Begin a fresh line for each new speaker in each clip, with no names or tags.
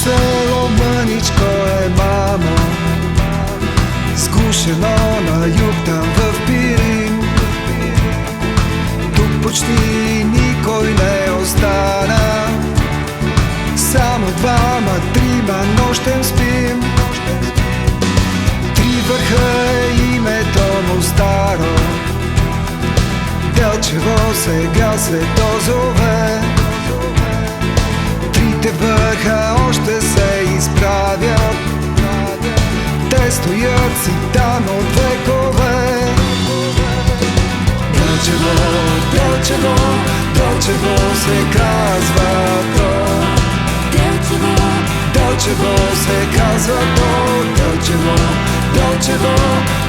село мъничко е, мамо, сгушено на юг там в Пирин. Тук почти никой не остана, само двама, трима нощем спим. Три върха е името му старо, Делчево сега свето зове. Трите върха още се изправят, те стоят си там от векове. Делчево, Делчево, Делчево се казва то.
Делчево,
Делчево се казва то. Делчево, Делчево,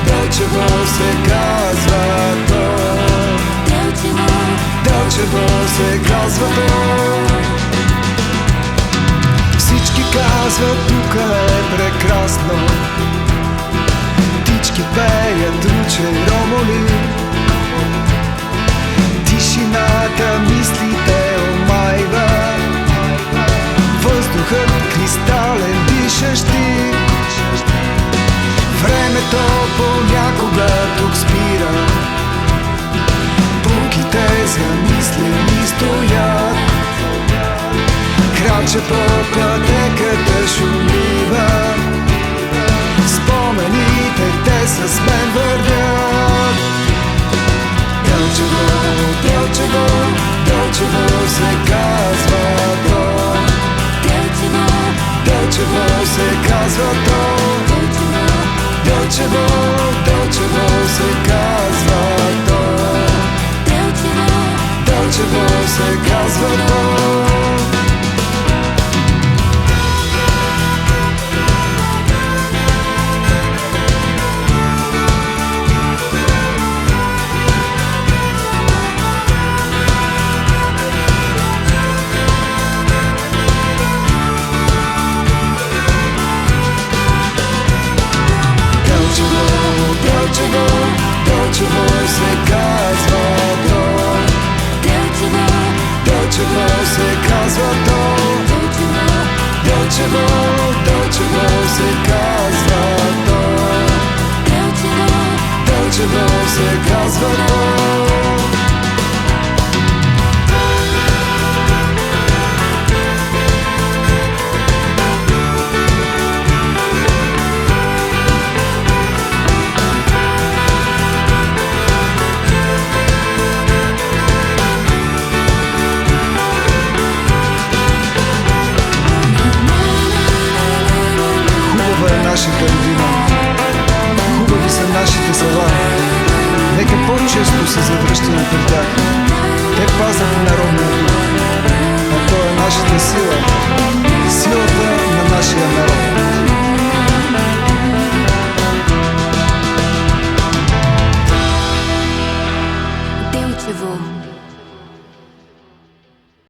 Делчево се казва то.
Делчево,
Делчево се казва то. Всички казват, тука е прекрасно, птички пеят, руче ромоли. Тишината мислите омайва, въздухът кристален дишащи. Времето понякога тук спира, булките замислени стоят. Крача по пътеката шумлива, спомените те с мен вървят. Делчево, Делчево, Делчево се казва то.
Делчево,
Делчево се казва то. Делчево, Делчево се казва то.
Делчево,
Делчево се казва то. Делчево, Делчево се казва то.
Делчево,
Делчево се казва то. Делчево, Делчево се казва то.
Делчево,
Делчево се казва то. Нашата родина, хубави са нашите села, нека по-често се завръщаме при тях. Те пазят народния дух, а то е нашата сила, силата на нашия народ.